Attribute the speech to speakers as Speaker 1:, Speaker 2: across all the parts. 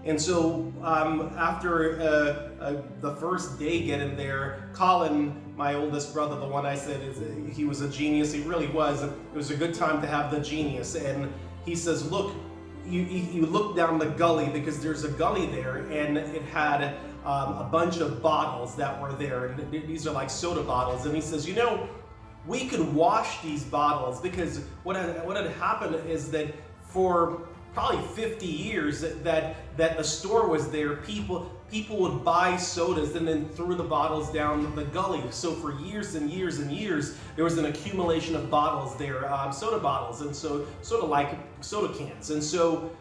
Speaker 1: And so after the first day getting there, Colin, my oldest brother, the one I said he was a genius, he really was. It was a good time to have the genius. And he says, look, you look down the gully, because there's a gully there, and it had a bunch of bottles that were there. And these are like soda bottles. And he says, you know, we could wash these bottles, because what had happened is that for probably 50 years that the store was there, people would buy sodas and then threw the bottles down the gully. So for years and years and years, there was an accumulation of bottles there, soda bottles, and so sort of like soda cans. And so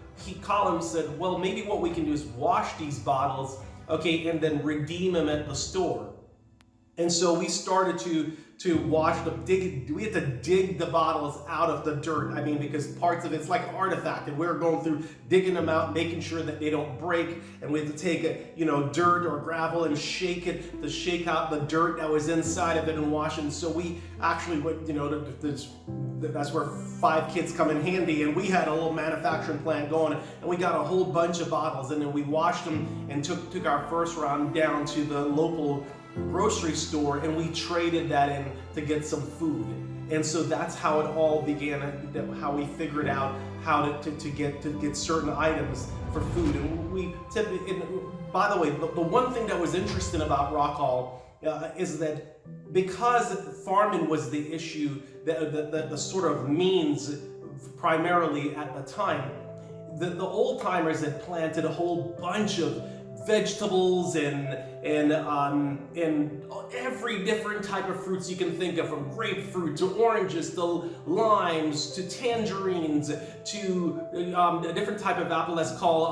Speaker 1: Colin said, well, maybe what we can do is wash these bottles, okay, and then redeem them at the store. And so we started to wash them, we had to dig the bottles out of the dirt. I mean, because parts of it's like an artifact, and we were going through digging them out, making sure that they don't break. And we had to take dirt or gravel and shake it to shake out the dirt that was inside of it and wash it. And so we actually went, that's where 5 kids come in handy, and we had a little manufacturing plant going, and we got a whole bunch of bottles, and then we washed them and took our first round down to the local grocery store, and we traded that in to get some food. And so that's how it all began, how we figured out how to get certain items for food. And by the way, the one thing that was interesting about Rock Hall is that because farming was the issue, the sort of means primarily at the time, the old timers had planted a whole bunch of vegetables and every different type of fruits you can think of, from grapefruit to oranges to limes to tangerines to a different type of apple that's called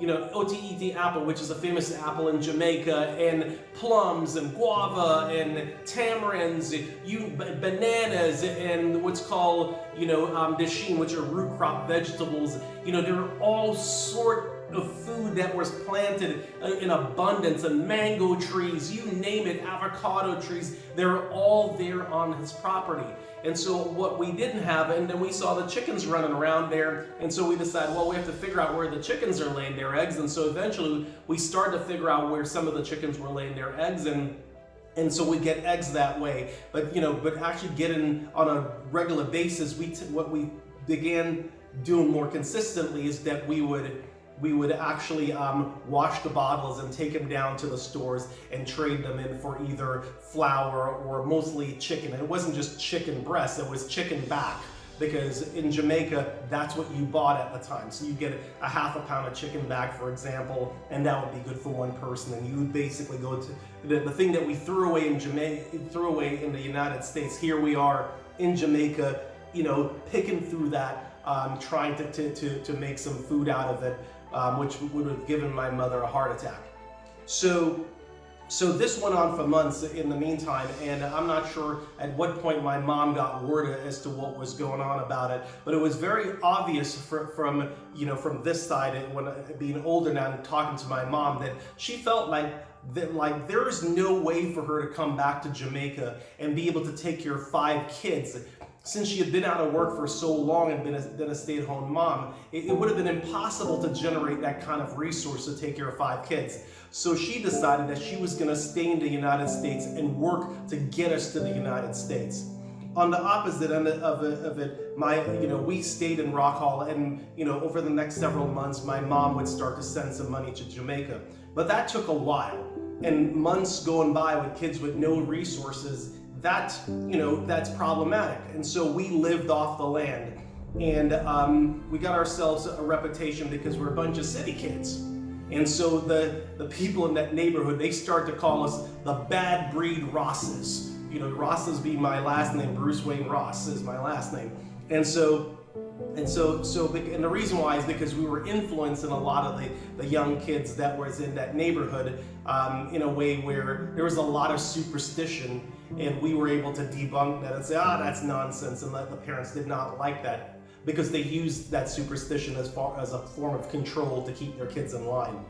Speaker 1: Otiiti apple, which is a famous apple in Jamaica, and plums and guava and tamarinds, bananas, and what's called dasheen, which are root crop vegetables. There are all sorts of food that was planted in abundance, and mango trees, you name it, avocado trees, they're all there on his property. And so what we didn't have, and then we saw the chickens running around there, and so we decided, well, we have to figure out where the chickens are laying their eggs. And so eventually we started to figure out where some of the chickens were laying their eggs, and so we get eggs that way. But actually getting on a regular basis, what we began doing more consistently is that we would actually wash the bottles and take them down to the stores and trade them in for either flour or mostly chicken. And it wasn't just chicken breast, it was chicken back, because in Jamaica, that's what you bought at the time. So you get a half a pound of chicken back, for example, and that would be good for one person. And you would basically go to the thing that we threw away in the United States. Here we are in Jamaica, picking through that, trying to make some food out of it. Which would have given my mother a heart attack. So this went on for months in the meantime, and I'm not sure at what point my mom got word as to what was going on about it, but it was very obvious from this side, when being older now and talking to my mom, that she felt like there is no way for her to come back to Jamaica and be able to take care of 5 kids. Since she had been out of work for so long and been a stay-at-home mom, it would have been impossible to generate that kind of resource to take care of 5 kids. So she decided that she was going to stay in the United States and work to get us to the United States. On the opposite end of it, we stayed in Rock Hall, and over the next several months, my mom would start to send some money to Jamaica. But that took a while, and months going by with kids with no resources, that's problematic. And so we lived off the land, and we got ourselves a reputation because we're a bunch of city kids. And so the people in that neighborhood, they start to call us the bad breed Rosses. Rosses being my last name, Bruce Wayne Ross is my last name. And the reason why is because we were influencing a lot of the young kids that was in that neighborhood in a way where there was a lot of superstition, and we were able to debunk that and say, that's nonsense, and the parents did not like that because they used that superstition as a form of control to keep their kids in line.